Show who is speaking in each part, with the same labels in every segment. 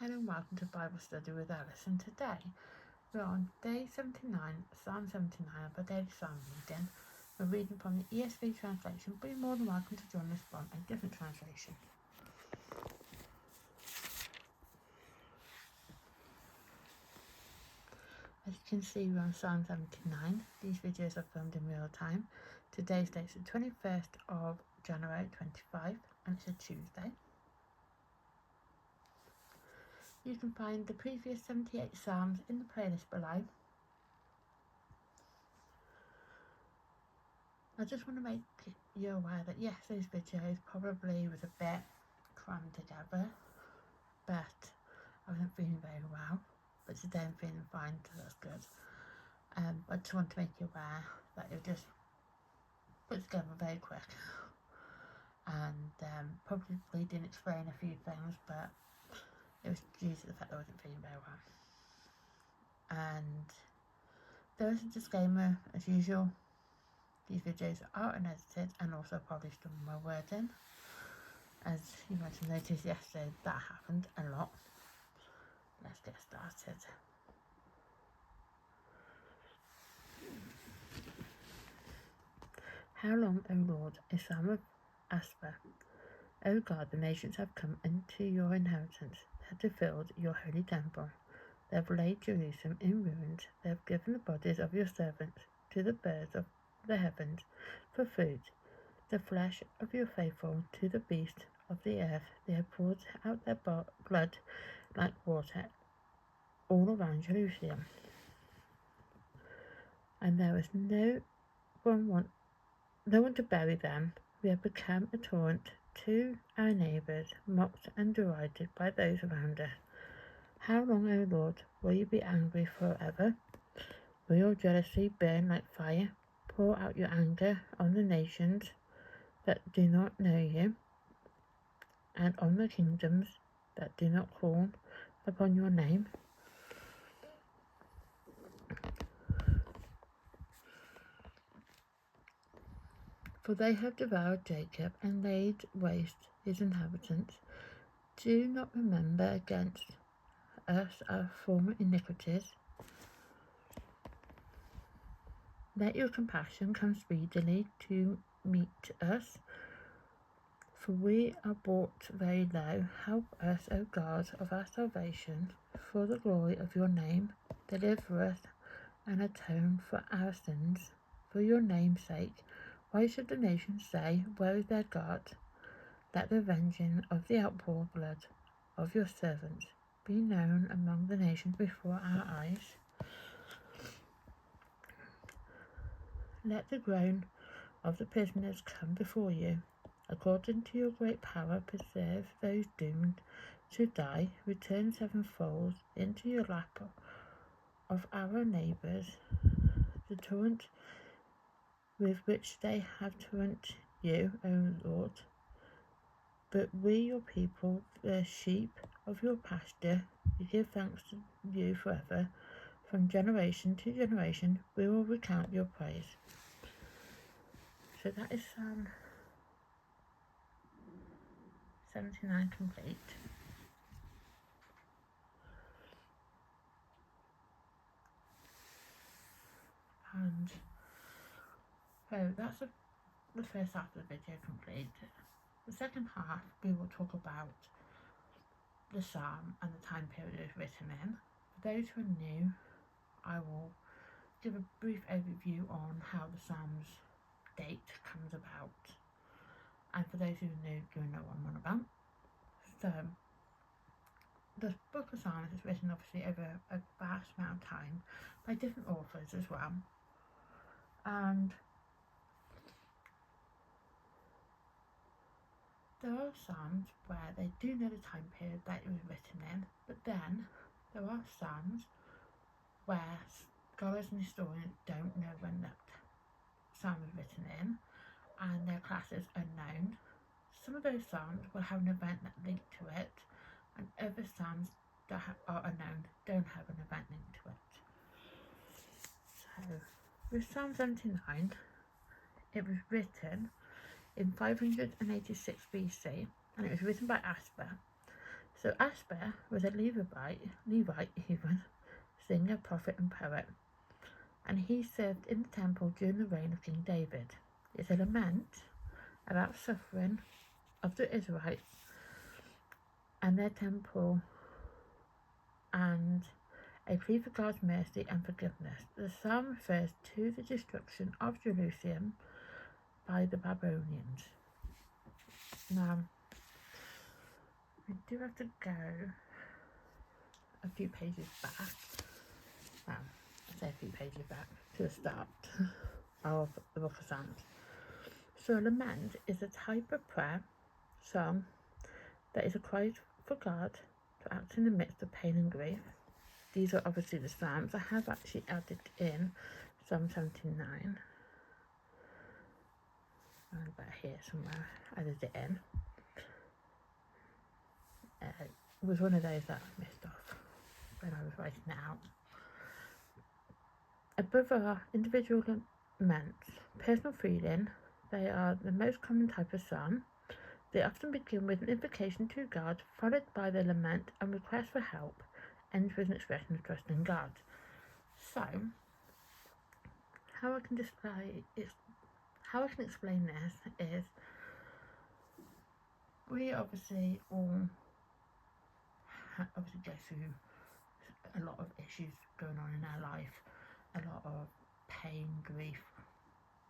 Speaker 1: Hello and welcome to Bible Study with Alice, and today we're on day 79, Psalm 79 of our daily Psalm reading. We're reading from the ESV translation, but you're more than welcome to join us from a different translation. As you can see, we're on Psalm 79. These videos are filmed in real time. Today's date is the 21st of January 25 and it's a Tuesday. You can find the previous 78 Psalms in the playlist below. I just want to make you aware that yesterday's video probably was a bit crammed together, but I wasn't feeling very well. But today I'm feeling fine, so that's good. I just want to make you aware that it was just put together very quick, and probably didn't explain a few things, but it was due to the fact that I wasn't feeling very well. And there is a disclaimer as usual. These videos are unedited and also published on my wording. As you might have noticed yesterday, that happened a lot. Let's get started. How long, O Lord, a psalm of Asaph. O God, the nations have come into your inheritance. They have filled your holy temple. They have laid Jerusalem in ruins. They have given the bodies of your servants to the birds of the heavens for food, the flesh of your faithful to the beasts of the earth. They have poured out their blood like water all around Jerusalem, and there is no one to bury them. We have become a taunt to our neighbours, mocked and derided by those around us. How long, O Lord, will you be angry forever? Will your jealousy burn like fire? Pour out your anger on the nations that do not know you, and on the kingdoms that do not call upon your name. For they have devoured Jacob and laid waste his inhabitants. Do not remember against us our former iniquities. Let your compassion come speedily to meet us, for we are brought very low. Help us, O God of our salvation, for the glory of your name. Deliver us and atone for our sins, for your name's sake. Why should the nations say, where is their God? Let the avenging of the outpoured blood of your servants be known among the nations before our eyes. Let the groan of the prisoners come before you. According to your great power, preserve those doomed to die. Return sevenfold into your lap of our neighbours the taunt with which they have taunted you, O Lord. But we, your people, the sheep of your pasture, we give thanks to you forever. From generation to generation, we will recount your praise. So that is Psalm 79 complete. And so that's the first half of the video complete. The second half, we will talk about the psalm and the time period it was written in. For those who are new, I will give a brief overview on how the psalm's date comes about. And for those who are new, you'll know what I'm on about. So, the book of Psalms is written obviously over a vast amount of time by different authors as well. And there are psalms where they do know the time period that it was written in, but then there are psalms where scholars and historians don't know when that psalm was written in, and their class is unknown. Some of those psalms will have an event that linked to it, and other psalms that are unknown don't have an event linked to it. So, with Psalm 79, it was written in 586 BC, and it was written by Asaph. So Asper was a Levite even, singer, prophet and poet, and he served in the temple during the reign of King David. It's a lament about suffering of the Israelites and their temple, and a plea for God's mercy and forgiveness. The psalm refers to the destruction of Jerusalem by the Babylonians. Now, we do have to go a few pages back. Well, I say a few pages back to the start of the Book of Psalms. So a lament is a type of prayer song that is a cry for God to act in the midst of pain and grief. These are obviously the Psalms. I have actually added in Psalm 79. And about here somewhere, added it in. It was one of those that I missed off when I was writing it out. Above are individual laments, personal feeling. They are the most common type of psalm. They often begin with an invocation to God, followed by the lament and request for help, ends with an expression of trust in God. So, how I can explain this is, we obviously all go through a lot of issues going on in our life, a lot of pain, grief,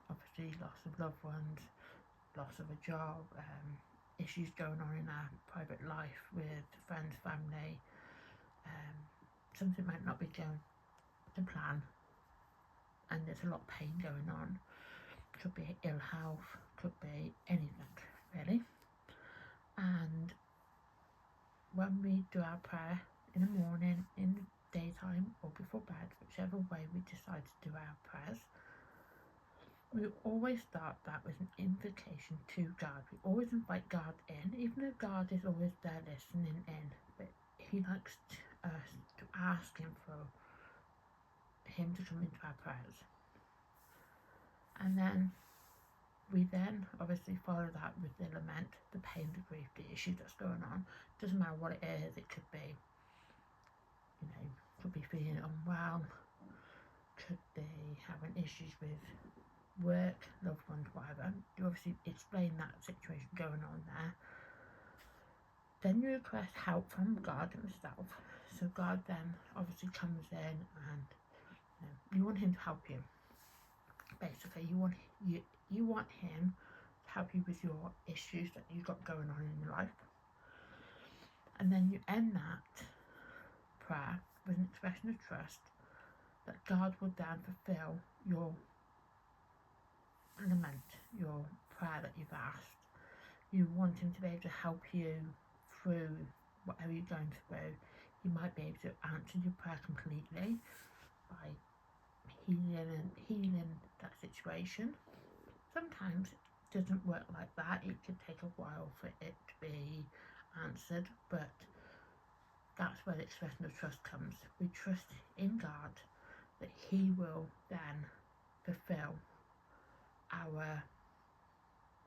Speaker 1: obviously loss of loved ones, loss of a job, issues going on in our private life with friends, family. Something might not be going to plan, and there's a lot of pain going on. Could be ill health, could be anything really. And when we do our prayer in the morning, in the daytime, or before bed, whichever way we decide to do our prayers, we always start that with an invocation to God. We always invite God in, even though God is always there listening in, but he likes us to ask him for him to come into our prayers. And then we obviously follow that with the lament, the pain, the grief, the issue that's going on. Doesn't matter what it is. It could be, could be feeling unwell, could be having issues with work, loved ones, whatever. You obviously explain that situation going on there. Then you request help from God himself. So God then obviously comes in, and you want him to help you. Basically, you want him to help you with your issues that you've got going on in your life. And then you end that prayer with an expression of trust that God will then fulfill your lament, your prayer that you've asked. You want him to be able to help you through whatever you're going through. He might be able to answer your prayer completely by healing that situation. Sometimes it doesn't work like that. It could take a while for it to be answered, but that's where the expression of trust comes. We trust in God that he will then fulfill our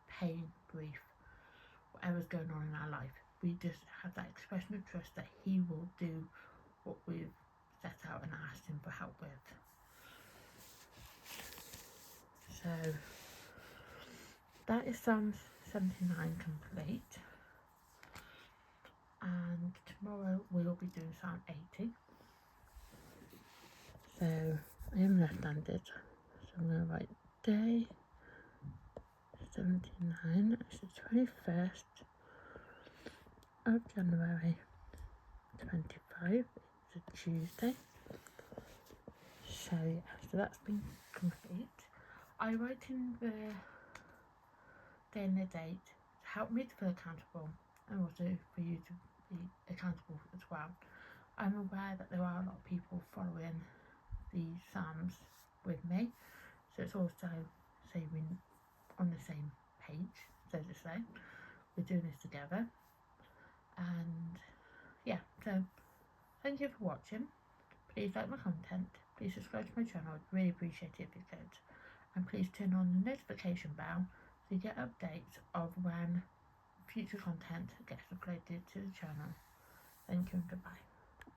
Speaker 1: pain, grief, whatever's going on in our life. We just have that expression of trust that he will do what we've set out and asked him for help with. So that is Psalm 79 complete, and tomorrow we'll be doing Psalm 80. So I am left-handed, so I'm going to write day 79. It's the 21st of January 25. It's a Tuesday. So yeah, so that's been complete. I write in the day and the date to help me to feel accountable, and also for you to be accountable as well. I'm aware that there are a lot of people following these Psalms with me, so it's also saving on the same page, so to say. We're doing this together, and yeah, so thank you for watching. Please like my content, please subscribe to my channel, I'd really appreciate it if you could, and please turn on the notification bell so you get updates of when future content gets uploaded to the channel. Thank you and goodbye.